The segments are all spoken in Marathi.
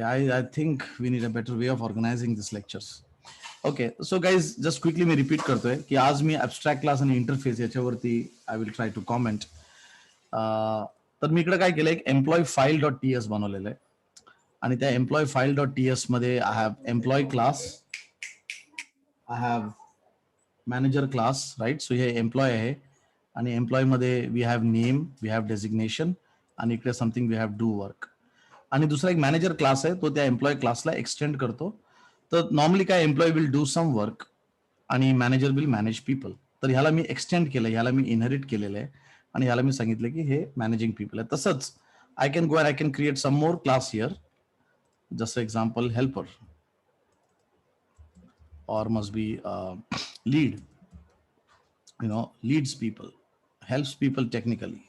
I think we need a better way of organizing these lectures. Okay, so guys, just quickly मी रिपीट करतोय की आज मी ॲब्स्ट्रॅक्ट क्लास आणि इंटरफेस याच्यावरती I will try to comment. तर मी इकडे काय केलं, एक employee file dot T S बनवलेलं आहे आणि त्या employee file dot T S मध्ये I have employee class, I have manager class, right. So हे एम्प्लॉय आहे आणि एम्प्लॉय मध्ये we have name, we have designation आणि इकडे something we have do work. आणि दुसरा एक मॅनेजर क्लास आहे, तो त्या एम्प्लॉय क्लासला एक्सटेंड करतो. तर नॉर्मली काय, employee will do some work आणि मॅनेजर विल मॅनेज पीपल. तर ह्याला मी एक्सटेंड केलं, ह्याला मी इनहेरिट केलेलं आहे आणि ह्याला मी सांगितलं की हे मॅनेजिंग पीपल आहे. तसंच I can go and I can create some more class here, जसं example helper or must be lead, leads people, helps people technically.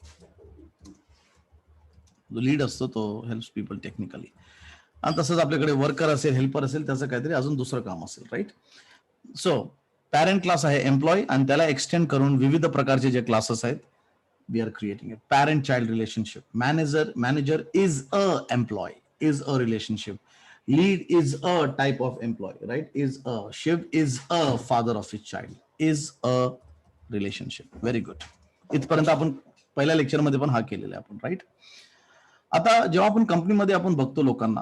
जो लीड असतो तो हेल्प्स पीपल टेक्निकली. आणि तसंच आपल्याकडे वर्कर असेल, हेल्पर असेल, त्याचं काहीतरी अजून दुसरं काम असेल, राईट. सो पॅरेंट क्लास आहे एम्प्लॉय आणि त्याला एक्सटेंड करून विविध प्रकारचे जे क्लासेस आहेत we are creating it. Parent child relationship, manager is a employee, is a relationship. Lead is a type of employee, right. Is a Shiv is a father of his child, is a relationship. Very good. इथपर्यंत आपण पहिल्या लेक्चरमध्ये पण हा केलेला आहे आपण, राईट. आता जेव्हा आपण कंपनीमध्ये आपण बघतो लोकांना,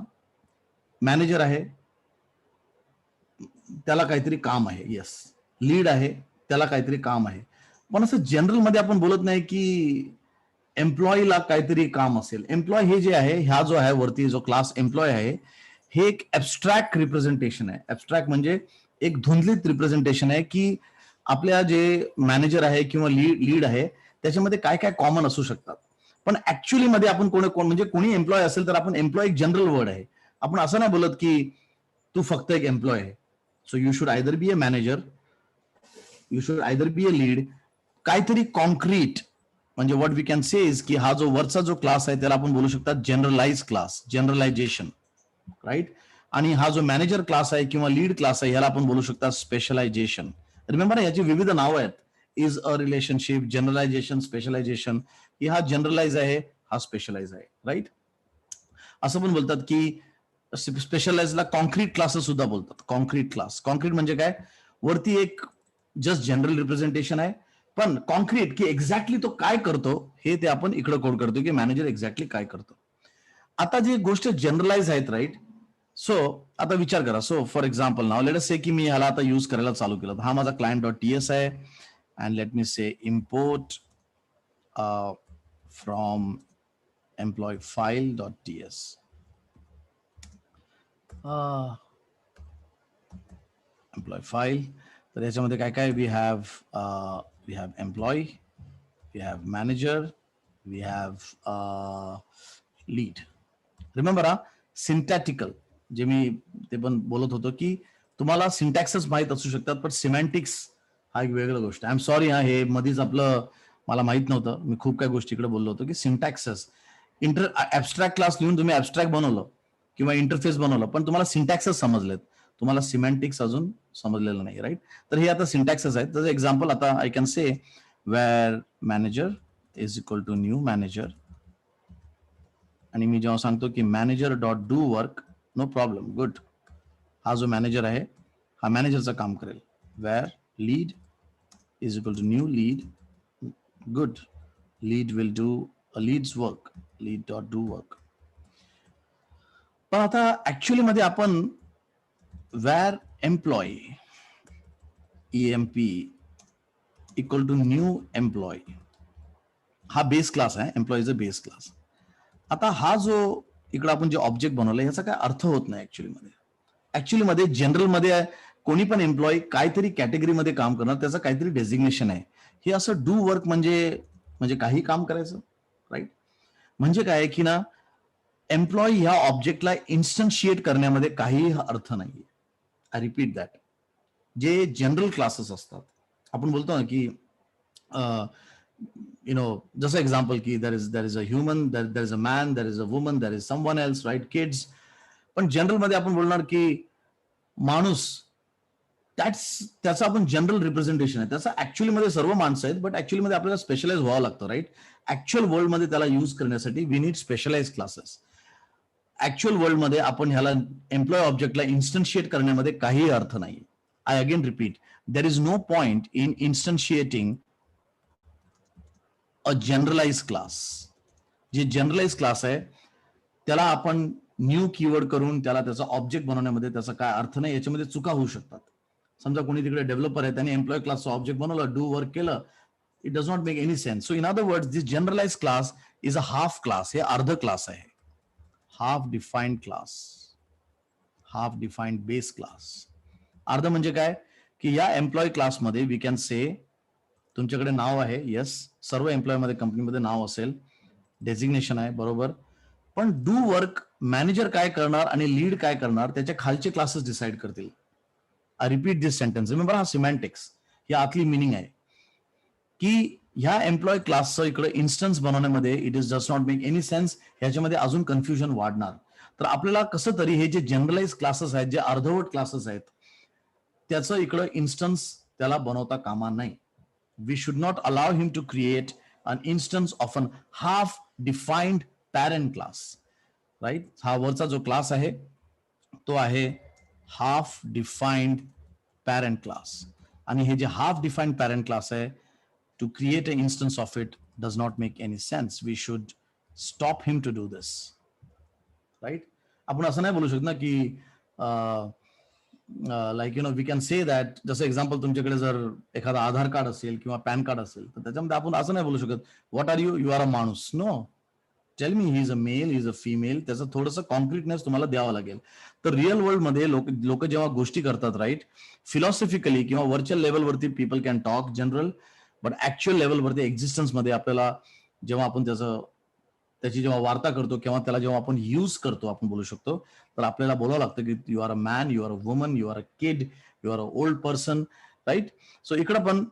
मॅनेजर आहे, त्याला काहीतरी काम आहे, येस. लीड आहे, त्याला काहीतरी काम आहे. पण असं जनरल मध्ये आपण बोलत नाही की एम्प्लॉईला काहीतरी काम असेल. एम्प्लॉय हे जे आहे, ह्या जो आहे वरती जो क्लास एम्प्लॉय आहे, हे एक ॲब्स्ट्रॅक्ट रिप्रेझेंटेशन आहे. ॲब्स्ट्रॅक्ट म्हणजे एक धुंदलीत रिप्रेझेंटेशन आहे की आपल्या जे मॅनेजर आहे किंवा लीड आहे त्याच्यामध्ये काय काय कॉमन असू शकतात. पण ऍक्च्युअली मध्ये आपण कोण म्हणजे कोणी एम्प्लॉय असेल तर आपण एम्प्लॉय एक जनरल वर्ड आहे. आपण असं नाही बोलत की तू फक्त एक एम्प्लॉय आहे. So you should either be a manager, you should either be a lead. काहीतरी कॉन्क्रीट म्हणजे what we can say is की हा जो वरचा जो क्लास आहे त्याला आपण बोलू शकतात जनरलाइज क्लास, जनरलायझेशन, राईट. आणि हा जो मॅनेजर क्लास आहे किंवा लीड क्लास आहे ह्याला आपण बोलू शकतात स्पेशलायझेशन. रिमेंबर, याची विविध नावं आहेत. Is a relationship, generalisation, specialisation. की हा जनरलाइज आहे, हा स्पेशलाइज आहे, राईट. असं पण बोलतात की स्पेशलाइजला कॉन्क्रीट क्लासेस सुद्धा बोलतात. कॉन्क्रीट क्लास, कॉन्क्रीट म्हणजे काय, वरती एक जस्ट जनरल रिप्रेझेंटेशन आहे, पण कॉन्क्रीट की एक्झॅक्टली तो काय करतो हे ते आपण इकडे कोड करतो की मॅनेजर एक्झॅक्टली काय करतो. आता जी गोष्ट जनरलाइज आहेत, राईट. सो आता विचार करा. सो फॉर एक्झाम्पल नाव लेट अस से की मी ह्याला आता यूज करायला चालू केलं. हा माझा क्लायंट डॉट टी एस आहे and let me say import from employee file dot T S. Employee file. तर याच्यामध्ये काय काय we have employee, we have manager, we have lead. Remember हा सिंटॅटिकल जे मी ते पण बोलत होतो की तुम्हाला सिंटॅक्सच माहीत असू शकतात पण सिमॅन्टिक्स हा एक वेगळा गोष्ट. आय एम सॉरी, हा हे मध्येच आपलं मला माहित नव्हतं. मी खूप काही गोष्टी इकडे बोललो होतो की सिंटॅक्सस ॲब्स्ट्रॅक्ट क्लास लिहून तुम्ही ॲब्स्ट्रॅक्ट बनवलं किंवा इंटरफेस बनवलं पण तुम्हाला सिंटॅक्सच समजलेत, तुम्हाला सिमॅन्टिक्स अजून समजलेलं नाही, राईट. तर हे आता सिंटॅक्सच आहेत. जसं एक्झाम्पल आता I can say where manager is equal to new manager आणि मी जेव्हा सांगतो की manager dot do work, no problem, good. हा जो मॅनेजर आहे हा मॅनेजरचं काम करेल. Where lead is equal to new lead, good. Lead will do a leads work, lead dot do work. पण आता ऍक्च्युअली मध्ये आपण where employ EMP equal to new employ, हा बेस क्लास आहे, एम्प्लॉईचा बेस क्लास. आता हा जो इकडे आपण जे ऑब्जेक्ट बनवलं याचा काय अर्थ होत नाही ऍक्च्युअली मध्ये जनरल मध्ये कोणी पण एम्प्लॉई काहीतरी कॅटेगरीमध्ये काम करणार, त्याचं काहीतरी डेझिग्नेशन आहे. हे असं डू वर्क म्हणजे म्हणजे काही काम करायचं, राईट. म्हणजे काय की ना, एम्प्लॉय ह्या ऑब्जेक्टला इन्स्टन्शिएट करण्यामध्ये काही अर्थ नाहीये. I repeat that. जे जनरल क्लासेस असतात, आपण बोलतो ना की जसं एक्झाम्पल की there is a human, there is a man, there is a woman, there is someone else, right, kids. पण जनरल मध्ये आपण बोलणार की माणूस, त्याचं आपण जनरल रिप्रेझेंटेशन आहे. त्याचं ऍक्च्युअली मध्ये सर्व माणसं आहेत बट ऍक्च्युअली मध्ये आपल्याला स्पेशलाइज व्हावं लागतं, राईट. ऍक्च्युअल वर्ल्ड मध्ये त्याला यूज करण्यासाठी we need specialize classes. Actual world मध्ये आपण ह्याला एम्प्लॉय ऑब्जेक्टला इन्स्टन्शिएट करण्यामध्ये काही अर्थ नाही. I again repeat, there is no point in instantiating a generalise class. जे जनरलाइज क्लास आहे त्याला आपण न्यू कीवर्ड करून त्याला त्याचा ऑब्जेक्ट बनवण्यामध्ये त्याचा काय अर्थ नाही. याच्यामध्ये चुका होऊ शकतात. समजा कोणी तिकडे डेव्हलपर आहे, त्याने एम्प्लॉय क्लासचा ऑब्जेक्ट बनवलं, डू वर्क केलं, it does not make any sense. So in other words, this generalize class is a half class. हे अर्ध क्लास आहे. Half defined class, half defined base class. अर्ध म्हणजे काय की या एम्प्लॉय क्लासमध्ये वी कॅन से तुमच्याकडे नाव आहे, येस, सर्व एम्प्लॉय मध्ये कंपनीमध्ये नाव असेल, डेझिग्नेशन आहे, बरोबर. पण डू वर्क मॅनेजर काय करणार आणि लीड काय करणार त्याच्या खालचे क्लासेस डिसाइड करतील. I repeat this sentence, remember हा सिमॅन्टिक्स, ही आतली मिनिंग आहे की ह्या एम्प्लॉय क्लासचं इकडे इन्स्टन्स बनवण्यामध्ये it is just not make any sense. ह्याच्यामध्ये अजून कन्फ्युजन वाढणार. तर आपल्याला कसं तरी हे जे जनरलाइज क्लासेस आहेत, जे अर्धवट क्लासेस आहेत, त्याचं इकडं इन्स्टन्स त्याला बनवता कामा नाही. We should not allow him to create an instance of an half defined parent class, right? हा वरचा जो क्लास आहे तो आहे हाफ डिफाइंड पॅरेंट क्लास. आणि हे जे हाफ डिफाइंड पॅरेंट क्लास आहे, to create a instance of it does not make any sense. We should stop him to do this, right. आपण असं नाही बोलू शकत ना की like we can say that, जसं एक्झाम्पल तुमच्याकडे जर एखादा आधार कार्ड असेल किंवा पॅन कार्ड असेल, तर त्याच्यामध्ये आपण असं नाही बोलू शकत what are you, you are a माणूस. No, tell me he is a male, he is a female. त्याचं थोडंसं कॉन्क्रीटनेस तुम्हाला द्यावं लागेल. तर रिअल वर्ल्डमध्ये लोक जेव्हा गोष्टी करतात, राईट, फिलॉसॉफिकली किंवा व्हर्च्युअल लेवलवरती people can talk general, but actual लेवलवरती एक्झिस्टन्समध्ये आपल्याला जेव्हा आपण त्याची जेव्हा वार्ता करतो किंवा त्याला जेव्हा आपण यूज करतो, आपण बोलू शकतो, तर आपल्याला बोलावं लागतं की you are a man, you are a woman, you are a kid, you are a old person, right. So इकडं पण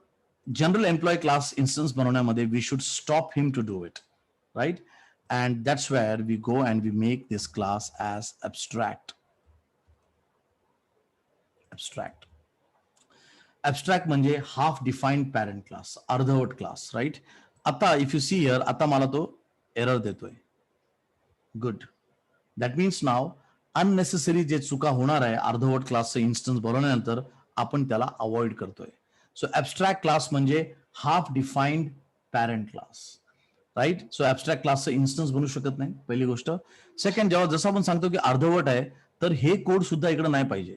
जनरल एम्प्लॉय क्लास इन्स्टन्स बनवण्यामध्ये we should stop him to do it, right. And that's where we go and we make this class as abstract. Abstract. Abstract म्हणजे half defined parent class, अर्धवट क्लास, राईट. आता इफ यू सी हिअर, आता मला तो एरर देतोय. Good. That means now unnecessary जे चुका होणार आहे अर्धवट क्लासचं इन्स्टन्स बनवल्यानंतर आपण त्याला अवॉइड करतोय. सो ऍब्स्ट्रॅक्ट क्लास म्हणजे half defined parent class, right. So abstract क्लासचं इन्स्टन्स बनू शकत नाही, पहिली गोष्ट. सेकंड, जेव्हा जसं आपण सांगतो की अर्धवट आहे, तर हे कोड सुद्धा इकडे नाही पाहिजे.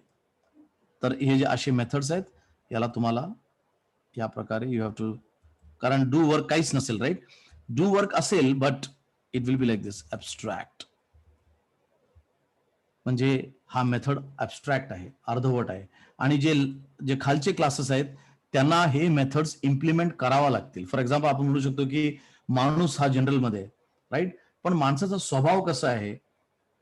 तर हे जे असे मेथड्स आहेत, याला तुम्हाला या प्रकारे यू हॅव टू, कारण डू वर्क काहीच नसेल, राईट. डू वर्क असेल but it will be like this, abstract. म्हणजे हा मेथड ऍब्स्ट्रॅक्ट आहे, अर्धवट आहे. आणि जे खालचे क्लासेस आहेत त्यांना हे मेथड्स इम्प्लिमेंट करावा लागतील. फॉर एक्झाम्पल आपण म्हणू शकतो की माणूस हा जनरलमध्ये, राईट, पण माणसाचा स्वभाव कसा आहे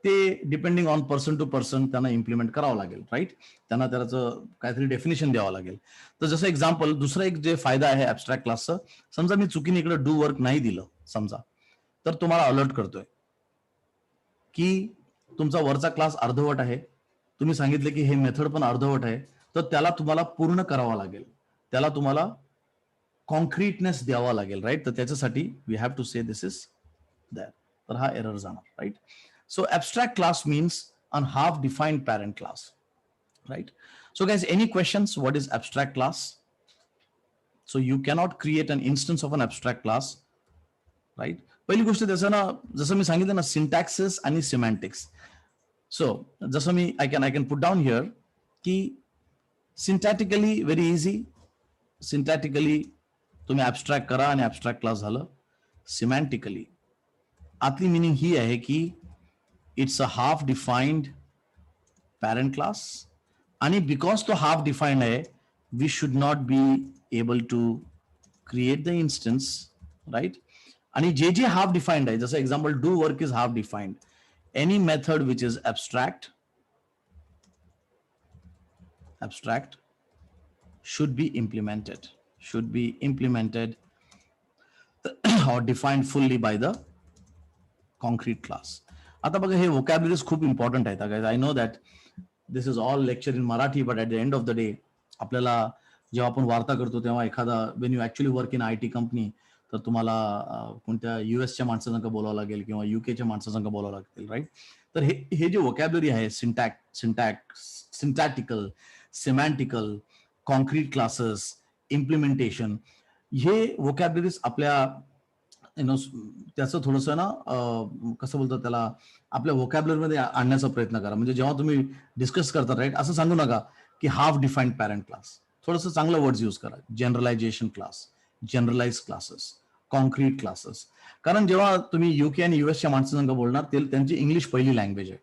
ते depending on person to person त्यांना इम्प्लिमेंट करावं लागेल, राईट. त्यांना त्याचं काहीतरी डेफिनेशन द्यावं लागेल. तर जसं एक्झाम्पल, दुसरा एक जे फायदा आहे ऍब्स्ट्रॅक्ट क्लासचं, समजा मी चुकीने इकडे डू वर्क नाही दिलं समजा, तर तुम्हाला अलर्ट करतोय की तुमचा वरचा क्लास अर्धवट आहे, तुम्ही सांगितले की हे मेथड पण अर्धवट आहे, तर त्याला तुम्हाला पूर्ण करावा लागेल, त्याला तुम्हाला कॉन्क्रीटनेस द्यावा लागेल, राईट. तर त्याच्यासाठी we have to say this is that. तर हा एरर जाणार, right. So abstract class means an half defined parent class, right. So guys, any questions? What is abstract class? So you cannot create an instance of an abstract class, right? पहिली गोष्ट त्याचं ना, जसं मी सांगितलं ना, सिंटॅक्सिस आणि सिमॅन्टिक्स. सो जसं मी I can put down here की सिंटॅटिकली व्हेरी इझी. सिंटॅटिकली तुम्ही ऍब्स्ट्रॅक्ट करा आणि ऍब्स्ट्रॅक्ट क्लास झालं. सिमॅन्टिकली आतली मिनिंग ही आहे की it's a half defined parent class, आणि बिकॉज तो हाफ डिफाइंड आहे, we should not be able to create the instance, right. आणि जे हाफ डिफाइंड आहे, जसं example do work is half defined, any method which is abstract should be implemented or defined fully by the concrete class. आता बघा, हे vocabularies खूप इम्पॉर्टंट आहेत guys. I know that this is all lecture in Marathi, but at the end of the day आपल्याला जेव्हा आपण वार्ता करतो तेव्हा एखादा when you actually work in IT company, तर तुम्हाला कोणत्या US च्या माणसांना बोलावं लागेल किंवा UK च्या माणसांना बोलावं लागेल, राईट. तर हे जे वोकॅब्युलरी आहे, सिंटॅक्टिकल, सिमॅन्टिकल, कॉन्क्रीट क्लासेस, इम्प्लिमेंटेशन, हे वोकॅब्युलरीज आपल्या त्याचं थोडंसं ना कसं बोलतात त्याला, आपल्या व्होकॅब्युलरीमध्ये आणण्याचा प्रयत्न करा. म्हणजे जेव्हा तुम्ही डिस्कस करता, राईट, असं सांगू नका की हाफ डिफाईन्ड पॅरेंट क्लास. थोडंसं चांगलं वर्ड्स यूज करा. Generalization class, generalize classes, concrete classes. कारण जेव्हा तुम्ही युके आणि युएसच्या माणसांसंग बोलणार, ते त्यांची इंग्लिश पहिली लँग्वेज आहे.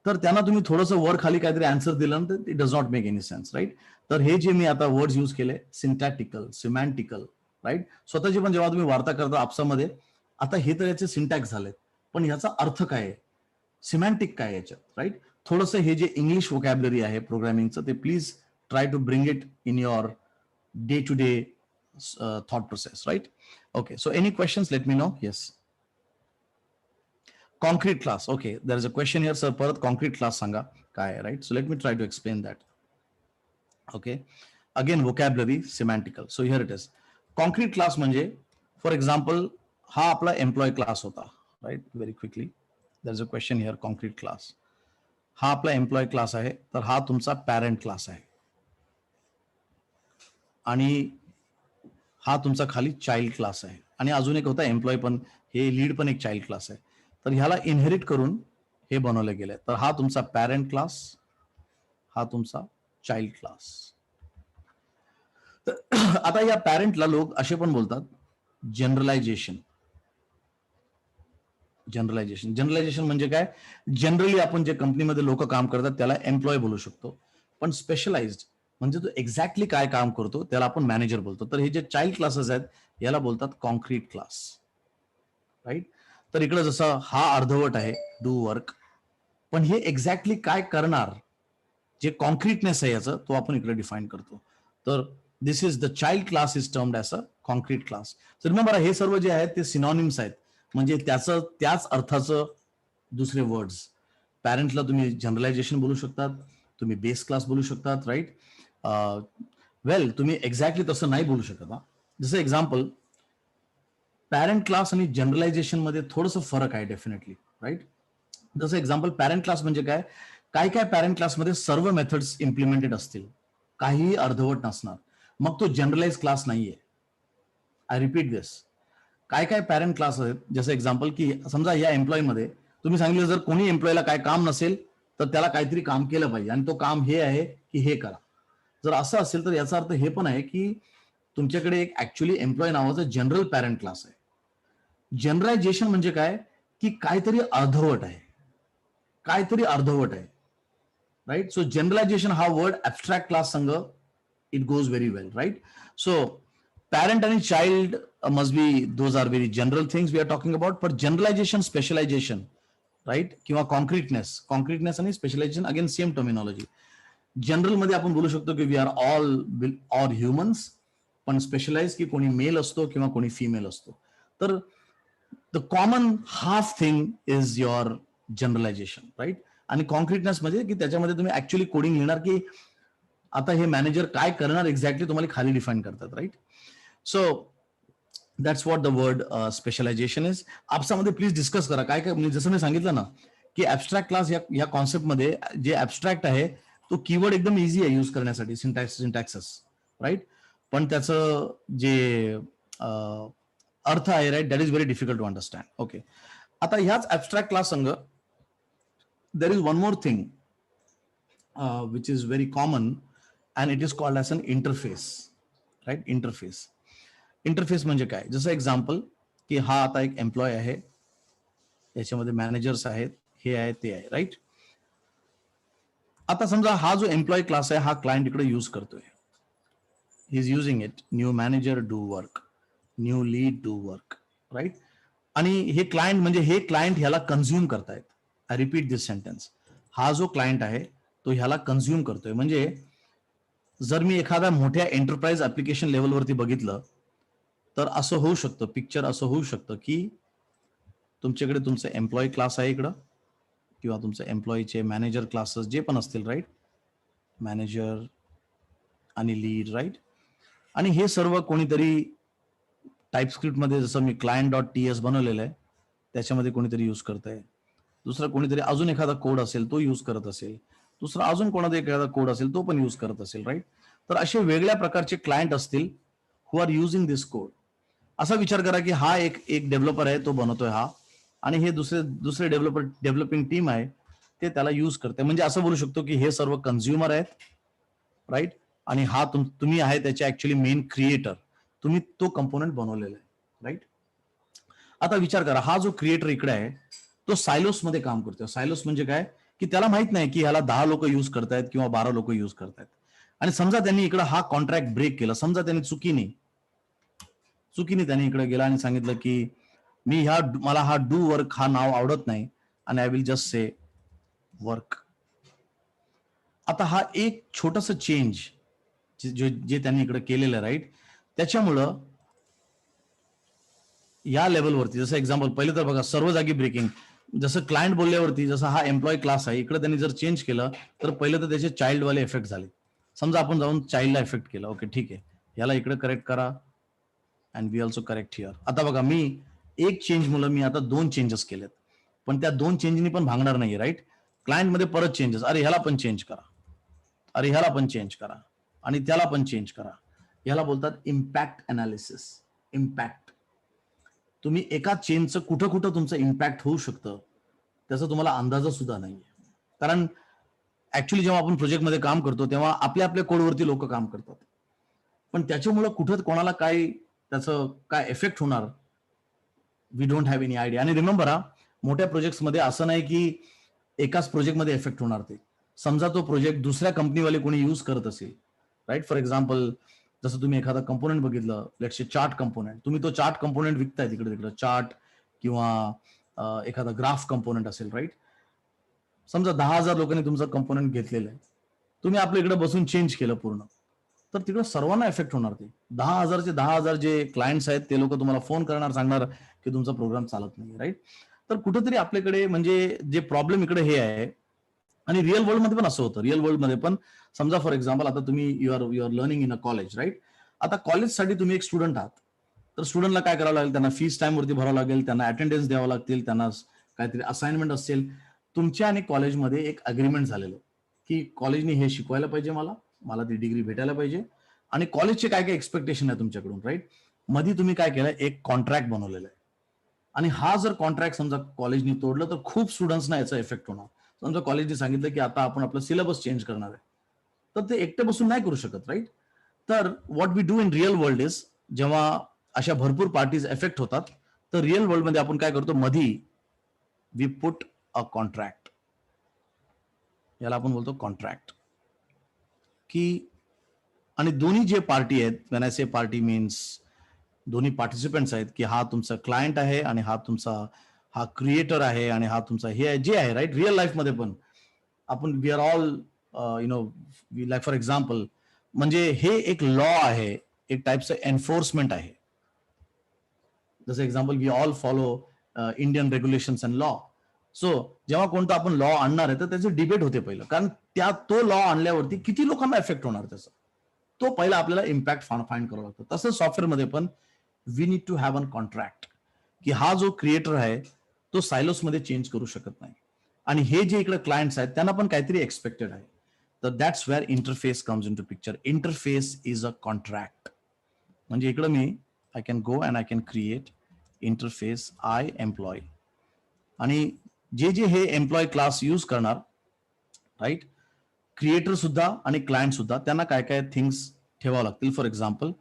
तर त्यांना तुम्ही थोडंसं वर खाली काहीतरी आन्सर दिलं ना, तर it does not make any sense, right. तर हे जे मी आता वर्ड्स यूज केले, सिंटॅक्टिकल, सिमॅन्टिकल, राईट. स्वतःची पण जेव्हा तुम्ही वार्ता करता आपसामध्ये, आता हे तर याचे सिंटॅक्स झालेत, पण याचा अर्थ काय आहे, सिमॅन्टिक काय याच्यात, राईट. थोडंसं हे जे इंग्लिश वोकॅब्युलरी आहे प्रोग्रामिंगचं, ते please try to bring it in your day to day thought process, right? Okay, so any questions, let me know. Yes. Concrete class, okay, there is a question here, sir. Parat concrete class sanga काय, right? So let me try to explain that. Okay, again vocabulary, semantical. So here it is. Concrete class म्हणजे, for example, हा आपला employee class होता, right? Very quickly, there is a question here. Concrete class, हा आपला employee class आहे, तर हा तुमचा parent class आहे, आणि हा तुमचा खाली चाइल्ड क्लास आहे, आणि अजून एक होता एम्प्लॉय, पण हे लीड पण एक चाइल्ड क्लास आहे. तर ह्याला इनहेरिट करून हे बनवलं गेलंय. तर हा तुमचा पॅरेंट क्लास, हा तुमचा चाइल्ड क्लास. तर आता या पॅरेंटला लोक असे पण बोलतात जनरलायझेशन. जनरलायझेशन म्हणजे काय? जनरली आपण जे कंपनीमध्ये लोक काम करतात त्याला एम्प्लॉय बोलू शकतो, पण स्पेशलाइज्ड म्हणजे तो एक्झॅक्टली काय काम करतो त्याला आपण मॅनेजर बोलतो. तर हे जे चाइल्ड क्लासेस आहेत याला बोलतात कॉन्क्रीट क्लास, राईट. तर इकडे जसं हा अर्धवट आहे, डू वर्क, पण हे एक्झॅक्टली काय करणार, जे कॉन्क्रीटनेस आहे याचं, तो आपण इकडे डिफाईन करतो. तर this is the child class is termed as a concrete class. तर रिमेंबर, हे सर्व जे आहेत ते सिनॉनिम्स आहेत, म्हणजे त्याच अर्थाचं दुसरे वर्ड्स. पॅरेंटला तुम्ही जनरलायझेशन बोलू शकतात, तुम्ही बेस क्लास बोलू शकतात, राईट. वेल, तुम्ही एक्झॅक्टली तसं नाही बोलू शकत. जसं एक्झाम्पल, पॅरेंट क्लास आणि जनरलायझेशन मध्ये थोडंसं फरक आहे डेफिनेटली, राईट. जसं एक्झाम्पल, पॅरेंट क्लास म्हणजे काय, काय काय पॅरेंट क्लासमध्ये सर्व मेथड्स इम्प्लिमेंटेड असतील, काहीही अर्धवट नसणार, मग तो जनरलाइज क्लास नाहीये. आय रिपीट दिस. काय काय पॅरेंट क्लास आहेत, जसं एक्झाम्पल की समजा या एम्प्लॉयमध्ये तुम्ही सांगितलं जर कोणी एम्प्लॉयला काय काम नसेल तर त्याला काहीतरी काम केलं पाहिजे, आणि तो काम हे आहे की हे करा. जर असं असेल तर याचा अर्थ हे पण आहे की तुमच्याकडे एक ऍक्च्युअली एम्प्लॉय नावाचा जनरल पॅरेंट क्लास आहे. जनरलायझेशन म्हणजे काय, की काहीतरी अर्धवट आहे, काहीतरी अर्धवट आहे, राईट. सो जनरलायझेशन हा वर्ड ऍबस्ट्रॅक्ट क्लास संग it goes very well, right. So parent आणि child must be, those are very general things we are talking about. पण जनरलायझेशन, स्पेशलायझेशन, राईट, किंवा कॉन्क्रीटनेस आणि specialisation, again same terminology. General मध्ये आपण बोलू शकतो की वी आर ऑल ह्युमन्स, पण स्पेशलाइज की कोणी मेल असतो किंवा कोणी फिमेल असतो. तर the common half thing is your generalization, right. आणि कॉन्क्रीटनेस म्हणजे की त्याच्यामध्ये तुम्ही ऍक्च्युअली कोडिंग लिहिणार की आता हे मॅनेजर काय करणार एक्झॅक्टली तुम्हाला खाली डिफाईन करतात, right. So that's what the word specialisation is. आपसामध्ये प्लीज डिस्कस करा काय काय, म्हणजे जसं मी सांगितलं ना की ऍबस्ट्रॅक्ट क्लास या कॉन्सेप्टमध्ये जे ऍबस्ट्रॅक्ट आहे तो कीवर्ड एकदम इझी आहे यूज करण्यासाठी, सिंटॅक्सेस, राईट. पण त्याचं जे अर्थ आहे, right, that is very difficult to understand. Okay, आता ह्याच ऍबस्ट्रॅक्ट क्लास संग there is one more thing which is very common, and it is called as an interface, right. Interface म्हणजे काय, जसं एक्झाम्पल की हा आता एक एम्प्लॉय आहे, याच्यामध्ये मॅनेजर्स आहेत, हे आहे ते आहे, राईट. आता समजा हा जो एम्प्लॉय क्लास आहे हा क्लायंट इकडे यूज करतोय, he is using it, new manager do work, new lead do work, right. आणि हे क्लायंट म्हणजे हे क्लायंट ह्याला कन्झ्युम करतायत. I repeat this sentence. हा जो क्लायंट आहे तो ह्याला कन्झ्युम करतोय. म्हणजे जर मी एखाद्या मोठ्या एंटरप्राइज ऍप्लिकेशन लेवलवरती बघितलं तर असं होऊ शकतं, पिक्चर असं होऊ शकतं की तुमच्याकडे तुमचं एम्प्लॉय क्लास आहे इकडं, किंवा तुमचं एम्प्लॉयचे मॅनेजर क्लासेस जे पण असतील, राईट, मॅनेजर आणि लीड, राईट. आणि हे सर्व कोणीतरी टाईपस्क्रिप्टमध्ये, जसं मी client.ts बनवलेलं आहे त्याच्यामध्ये कोणीतरी यूज करतंय. दुसरा कोणीतरी अजून एखादा कोड असेल तो यूज करत असेल, दुसरा अजून कोणाचा एखादा कोड असेल तो पण यूज करत असेल, राईट? तर असे वेगळ्या प्रकारचे क्लायंट असतील हु आर युझिंग दिस कोड. असा विचार करा की हा एक एक डेव्हलपर आहे, तो बनवतोय हा, आणि हे दुसरे दुसरे डेव्हलपिंग टीम आहे, ते त्याला यूज करते. म्हणजे असं बोलू शकतो की हे सर्व कन्झ्युमर आहेत, राईट? आणि हा तुम्ही आहे त्याचे ऍक्च्युली मेन क्रिएटर, तुम्ही तो कंपोनेंट बनवलेला आहे, राईट? आता विचार करा, हा जो क्रिएटर इकडे आहे तो सायलोस मध्ये काम करतोय. सायलोस म्हणजे काय, की त्याला माहित नाही की ह्याला 10 लोक यूज करतायत किंवा 12 लोक यूज करतायत. आणि समजा त्यांनी इकडे हा कॉन्ट्रॅक्ट ब्रेक केला, समजा त्यांनी चुकीने त्यांनी इकडे गेला आणि सांगितलं की मला हा डू वर्क हा नाव आवडत नाही आणि I will just say work. आता हा एक छोटस चेंज जे त्यांनी इकडे केलेलं, राईट? त्याच्यामुळं या लेवलवरती, जसं एक्झाम्पल पहिलं तर बघा, सर्व जागी ब्रेकिंग, जसं क्लायंट बोलल्यावरती, जसं हा एम्प्लॉय क्लास आहे इकडे त्यांनी जर चेंज केलं तर पहिलं तर त्याचे चाइल्डवाले इफेक्ट झाले. समजा आपण जाऊन चाइल्डला इफेक्ट केला, ओके ठीक आहे, याला इकडे करेक्ट करा and we also correct here. आता बघा, मी एक चेंज मुलं मी आता 2 चेंजेस केलेत, पण त्या 2 चेंजनी पण भागणार नाहीये, राईट? क्लायंटमध्ये परत चेंजेस, अरे ह्याला पण चेंज करा, अरे ह्याला पण चेंज करा, आणि त्याला पण चेंज करा. याला बोलतात इम्पॅक्ट अनालिसिस. इम्पॅक्ट, तुम्ही एका चेनचं कुठं कुठं तुमचं इम्पॅक्ट होऊ शकतं त्याचा तुम्हाला अंदाज सुद्धा नाहीये. कारण ऍक्च्युली जेव्हा आपण प्रोजेक्टमध्ये काम करतो तेव्हा आपल्या आपल्या कोडवरती लोक काम करतात, पण त्याच्यामुळं कुठं कोणाला काय त्याचं काय इफेक्ट होणार, we don't have any idea. आणि रिमेंबर, हा मोठ्या प्रोजेक्ट्समध्ये असं नाही की एकाच प्रोजेक्टमध्ये इफेक्ट होणार. ते समजा तो प्रोजेक्ट दुसऱ्या कंपनीवाले कोणी यूज करत असेल, राईट? फॉर एक्झाम्पल, जसं तुम्ही एखादा कंपोनेंट बघितलं, लेट्स से चार्ट कंपोनेंट, तुम्ही तो चार्ट कंपोनेंट विकताय तिकडे तिकडे, चार्ट किंवा एखादा ग्राफ कंपोनेंट असेल, राईट? समजा 10,000 लोकांनी तुमचं कंपोनेंट घेतलेलं आहे, तुम्ही आपल्या इकडे बसून चेंज केलं पूर्ण, तर तिकडे सर्वांना इफेक्ट होणार. ते 10,000 जे क्लायंट्स आहेत ते लोक तुम्हाला फोन करणार, सांगणार की तुमचा प्रोग्राम चालत नाही, राईट? तर कुठेतरी आपल्याकडे म्हणजे जे प्रॉब्लेम इकडे हे आहे. आणि रिअल वर्ल्ड मध्ये पण असं होतं. रिअल वर्ल्ड मध्ये पण समजा फॉर एक्झाम्पल, आता तुम्ही you are learning in a college, right? आता कॉलेजसाठी तुम्ही एक स्टुडंट आहात, तर स्टुडंटला काय करावं लागेल, त्यांना फीस टाइम वरती भरावं लागेल, त्यांना अटेंडन्स द्यावं लागतील, त्यांना काहीतरी असाइनमेंट असेल. तुमच्या आणि कॉलेजमध्ये एक अग्रीमेंट झालेलं की कॉलेजने हे शिकवायला पाहिजे, मला मला ती डिग्री भेटायला पाहिजे, आणि कॉलेजचे काय काय एक्सपेक्टेशन आहे तुमच्याकडून, राईट? मध्ये तुम्ही काय केलं, एक कॉन्ट्रॅक्ट बनवलेलं आहे, आणि हा जर कॉन्ट्रॅक्ट समजा कॉलेजने तोडलं तर खूप स्टुडंट्सना याचा इफेक्ट होणार. समजा कॉलेजने सांगितलं की आता आपण आपलं सिलेबस चेंज करणार आहे, तर ते एकटे बसून नाही करू शकत, राईट? तर what we do in real world is, जेव्हा अशा भरपूर पार्टीज इफेक्ट होतात, तर रिअल वर्ल्ड मध्ये आपण काय करतो, मधी वी पुट अ कॉन्ट्रॅक्ट. याला आपण बोलतो कॉन्ट्रॅक्ट. की आणि दोन्ही जे पार्टी आहेत, when I say party means दोन्ही पार्टिसिपेंट्स आहेत, की हा तुमचा क्लायंट आहे आणि हा क्रिएटर आहे आणि हा तुमचा हे आहे जे आहे, राईट? रिअल लाईफ मध्ये पण आपण we are all you know, like for example, म्हणजे हे एक लॉ आहे, एक टाईपचं एन्फोर्समेंट आहे. जसं एक्झाम्पल, we all follow Indian regulations and law. So जेव्हा कोणता आपण लॉ आणणार आहे तर त्याचे डिबेट होते पहिलं, कारण तो लॉ आणल्यावरती किती लोकांना इफेक्ट होणार त्याचा, तो पहिला आपल्याला इम्पॅक्ट फाइंड करावा लागतो. तसं सॉफ्टवेअरमध्ये पण we need to have an contract, की हा जो क्रिएटर आहे तो सायलोसमध्ये चेंज करू शकत नाही, आणि हे जे इकडे क्लायंट्स आहेत त्यांना पण काहीतरी एक्सपेक्टेड आहे. तर that's where interface comes into picture. Interface is a contract. म्हणजे इकडे मी I can go and I can create interface I employee, आणि जे हे एम्प्लॉय क्लास यूज करणार, राईट? क्रिएटर सुद्धा आणि क्लायंट सुद्धा, त्यांना काय काय थिंग्स ठेवावं लागतील. फॉर एक्झाम्पल,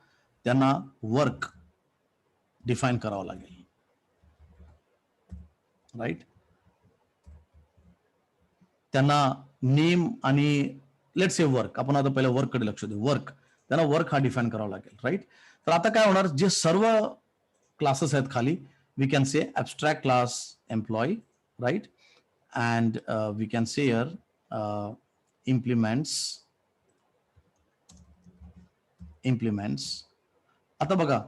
त्यांना वर्क डिफाईन करावं लागेल, राईट? त्यांना नेम आणि लेट्स से वर्क, आपण आता पहिल्या वर्ककडे लक्ष देऊ. त्यांना वर्क हा डिफाईन करावा लागेल, राईट? तर आता काय होणार, जे सर्व क्लासेस आहेत खाली, we can say abstract class employ, right? And we can say here implements. आता बघा,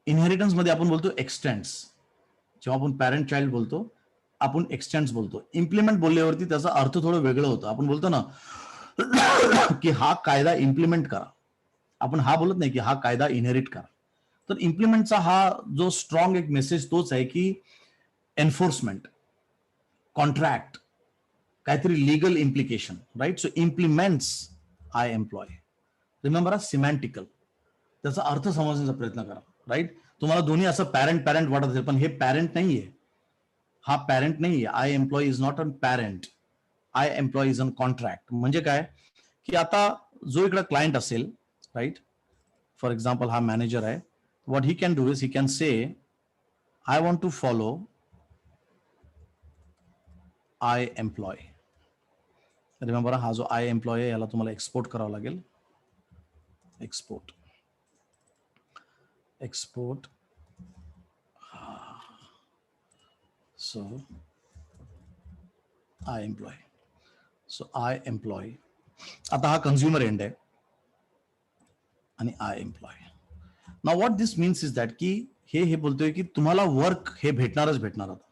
इनहेरिटन्स मध्ये आपण बोलतो एक्सटेंड्स. जेव्हा आपण पॅरेंट चाइल्ड बोलतो आपण एक्सटेंड्स बोलतो. इम्प्लिमेंट बोलल्यावरती त्याचा अर्थ थोडं वेगळं होतं. आपण बोलतो ना की हा कायदा इम्प्लिमेंट करा, आपण हा बोलत नाही की हा कायदा इनहेरिट करा. तर इम्प्लिमेंटचा हा जो स्ट्रॉंग एक मेसेज तोच आहे की एन्फोर्समेंट. कॉन्ट्रॅक्ट, काहीतरी legal implication, right. So implements I employ. Remember हा सिमॅन्टिकल, त्याचा अर्थ समजण्याचा प्रयत्न करा, राईट. तुम्हाला दोन्ही असं पॅरेंट पॅरेंट वाटत असेल, पण हे पॅरेंट नाहीये, हा पॅरेंट नाहीये. I employ is not an parent, I employ is an contract. म्हणजे काय की आता जो इकडे क्लायंट असेल, राईट, फॉर एक्झाम्पल हा मॅनेजर आहे, what he can do is he can say I want to follow I employ. Remember हा जो आय एम्प्लॉय आहे याला तुम्हाला एक्सपोर्ट करावा लागेल. Export, export. So I employ, so I employ. आता हा कन्झ्युमर एंड आहे आणि I employ. Now what this means is that की हे बोलतोय की तुम्हाला वर्क हे भेटणारच भेटणार. आता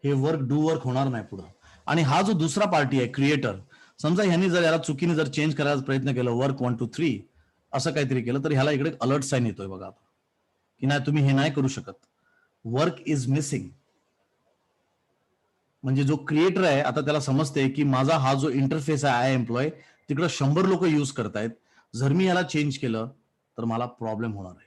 हे वर्क डू वर्क होणार नाही पुढं. आणि हा जो दुसरा पार्टी आहे क्रिएटर, समजा ह्यांनी जर याला चुकीने जर चेंज करायचा प्रयत्न केला, वर्क 1 2 3 असं काहीतरी केलं, तर ह्याला इकडे अलर्ट साईन येतोय बघा आता, की नाही तुम्ही हे नाही करू शकत, वर्क इज मिसिंग. म्हणजे जो क्रिएटर आहे आता त्याला समजते की माझा हा जो इंटरफेस आहे आय एम्प्लॉय, तिकडे 100 लोक यूज करतायत, जर मी याला चेंज केलं तर मला प्रॉब्लेम होणार आहे.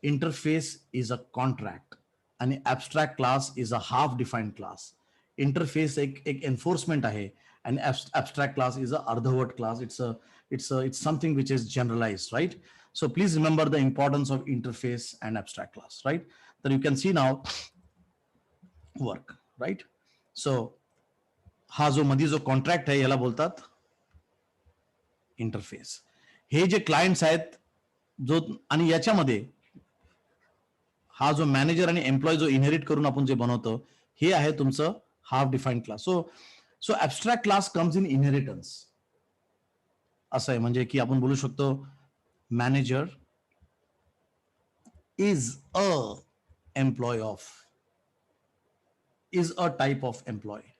इंटरफेस इज अ कॉन्ट्रॅक्ट आणि abstract class is a half defined class. Interface एक एन्फोर्समेंट आहे आणि ऍब्स्ट्रॅक्ट क्लास इज अ अर्धवट class. It's something which is generalised, right. So please remember the importance of interface and abstract class, right? Then you can see now work, right? So हा जो मध्ये जो कॉन्ट्रॅक्ट आहे याला बोलतात इंटरफेस. हे जे क्लायंट्स आहेत जो, आणि याच्यामध्ये हा जो मॅनेजर आणि एम्प्लॉय जो इनहेरिट करून आपण जे बनवतो हे आहे तुमचं half defined class. So abstract class comes in inheritance. असं आहे म्हणजे की आपण बोलू शकतो manager is a employee of, is a type of employee.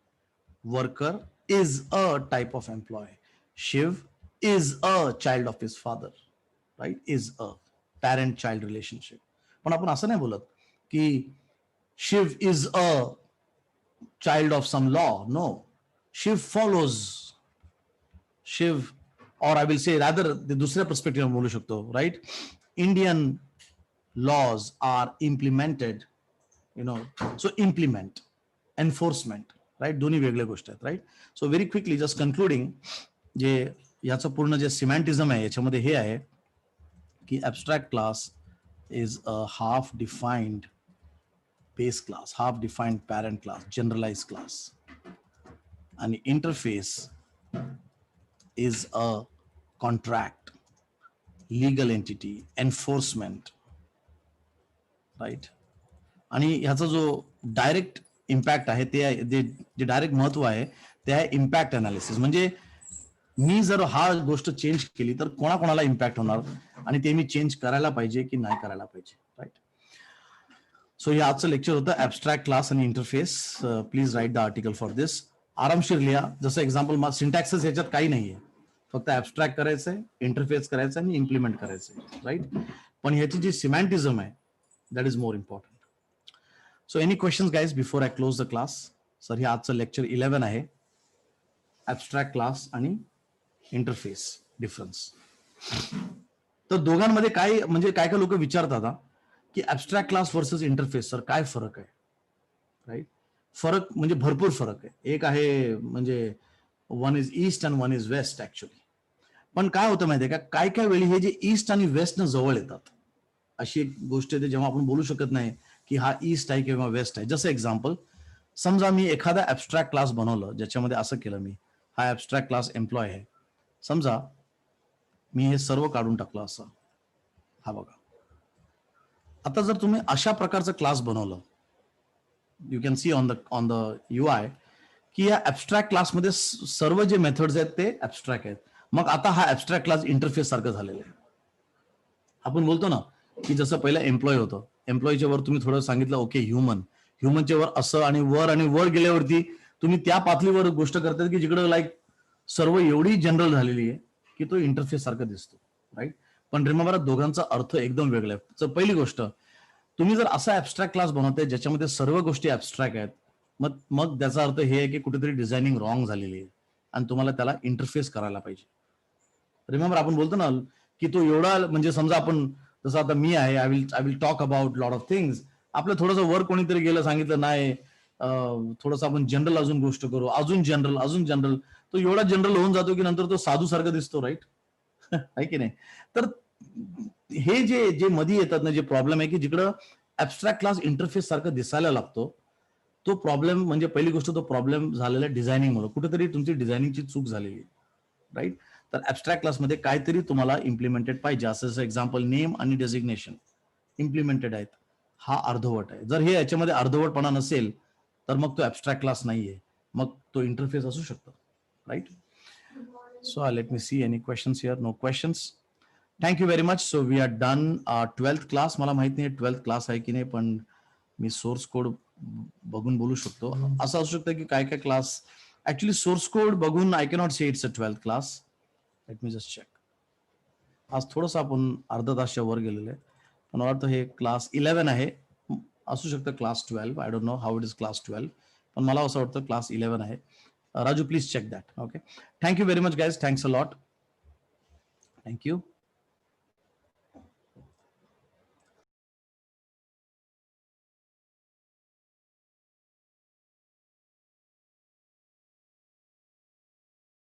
Worker is a type of employee. Shiv is a child of his father, right? Is a parent child relationship. पण आपण असं नाही बोलत की Shiv is a child of some law. No, Shiv follows. Shiv, or I will say rather the दुसऱ्या पर्स्पेक्टिव्ह बोलू शकतो, right. Indian laws are implemented, so implement, enforcement, right, दोन्ही वेगळ्या गोष्टी आहेत, right. So very quickly just concluding, जे याचं पूर्ण जे सिमॅन्टिझम आहे याच्यामध्ये हे आहे की abstract class is a half defined base class, half defined parent class, generalise class. आणि interface is a contract, legal entity, enforcement, right. आणि ह्याचा जो डायरेक्ट इम्पॅक्ट आहे ते जे डायरेक्ट महत्व आहे ते आहे इम्पॅक्ट अनालिसिस. म्हणजे मी जर हा गोष्ट चेंज केली तर कोणाकोणाला इम्पॅक्ट होणार आणि ते मी चेंज करायला पाहिजे की नाही करायला पाहिजे, राईट. सो हे आजचं लेक्चर होतं ऍब्स्ट्रॅक्ट क्लास आणि interface. Please write the article for this. आरामशीर लिहा. जसं एक्झाम्पल सिंटॅक्सेस याच्यात काही नाहीये, फक्त ऍब्स्ट्रॅक्ट करायचंय, इंटरफेस करायचं आणि इम्प्लिमेंट करायचंय, राईट. पण ह्याची जी सिमॅन्टिझम आहे that is more important. So any questions guys before I close the class? Sir हे आजचं लेक्चर 11 आहे, ऍब्स्ट्रॅक्ट क्लास आणि इंटरफेस डिफरन्स. तर दोघांमध्ये काय म्हणजे काय काय लोक विचारतात की abstract class versus interface sir काय फरक आहे, राईट. फरक म्हणजे भरपूर फरक आहे. एक आहे म्हणजे one is east and one is west actually. पण काय होतं माहितीये का, काय काय वेळी हे जे ईस्ट आणि वेस्ट न जवळ येतात, अशी एक गोष्ट आहे जेव्हा आपण बोलू शकत नाही की हा ईस्ट आहे किंवा वेस्ट आहे. जसं एक्झाम्पल, समजा मी एखादा ऍब्स्ट्रॅक्ट क्लास बनवलं ज्याच्यामध्ये असं केलं मी, हा ऍब्स्ट्रॅक्ट क्लास एम्प्लॉय आहे. समजा मी हे सर्व काढून टाकलं असं, हा बघा. आता जर तुम्ही अशा प्रकारचं क्लास बनवलं, you can see on the UI की या ऍब्स्ट्रॅक्ट क्लासमध्ये सर्व जे मेथड्स आहेत ते ऍब्स्ट्रॅक्ट आहेत. मग आता हा ऍब्स्ट्रॅक्ट क्लास इंटरफेस सारखं झालेलं आहे. आपण बोलतो ना की जसं पहिलं एम्प्लॉय होतं, एम्प्लॉयच्या वर तुम्ही थोडं सांगितलं ओके ह्युमनच्या वर असं, आणि वर गेल्यावरती तुम्ही त्या पातळीवर गोष्ट करतात की जिकडे लाईक सर्व एवढी जनरल झालेली आहे की तो इंटरफेस सारखं दिसतो, राईट. पण रिमेंबर दोघांचा अर्थ एकदम वेगळा आहे. तर पहिली गोष्ट, तुम्ही जर असा ऍब्स्ट्रॅक्ट क्लास बनवताय ज्याच्यामध्ये सर्व गोष्टी ऍब्स्ट्रॅक्ट आहेत, मग मग त्याचा अर्थ हे आहे की कुठेतरी डिझायनिंग रॉंग झालेली आहे आणि तुम्हाला त्याला इंटरफेस करायला पाहिजे. रिमेंबर आपण बोलतो ना की तो एवढा म्हणजे समजा आपण जसं आता मी आहे, I will talk about lot of things. आपलं थोडंसं वर कोणीतरी गेलं सांगितलं नाही, थोडंसं आपण जनरल अजून गोष्ट करू, अजून जनरल, तो एवढा जनरल होऊन जातो की नंतर तो साधू सारखा दिसतो, राईट? आहे की नाही? तर हे जे जे मध्ये येतात ना, जे प्रॉब्लेम आहे की जिकडं ऍबस्ट्रॅक्ट क्लास इंटरफेस सारखं दिसायला लागतो, तो प्रॉब्लेम म्हणजे पहिली गोष्ट तो प्रॉब्लेम झालेला डिझायनिंगमुळे, कुठेतरी तुमची डिझायनिंगची चूक झालेली आहे, राईट? तर ऍबस्ट्रॅक्ट क्लासमध्ये काहीतरी तुम्हाला इम्प्लिमेंटेड पाहिजे. असं एक्झाम्पल नेम आणि डेझिग्नेशन इम्प्लिमेंटेड आहेत, हा अर्धवट आहे. जर हे याच्यामध्ये अर्धवटपणा नसेल तर मग तो ऍबस्ट्रॅक्ट क्लास नाहीये, मग तो इंटरफेस असू शकतो, right? So let me see any questions here. No questions. Thank you very much. So we are done 12th class. मला माहित नाही 12th क्लास आहे की नाही, पण मी सोर्स कोड बघून बोलू शकतो. असं असू शकतं की काय काय क्लास ऍक्च्युली सोर्स कोड बघून I cannot say it's a 12th class. Let me just check. आज थोडंसं आपण अर्धा तासच्या वर गेलेलं आहे, पण मला वाटतं हे क्लास 11 आहे. असू शकतं class 12. I don't know how it is class 12, पण मला असं वाटतं क्लास 11 आहे. Raju please check that. Okay, thank you very much guys. Thanks a lot. Thank you.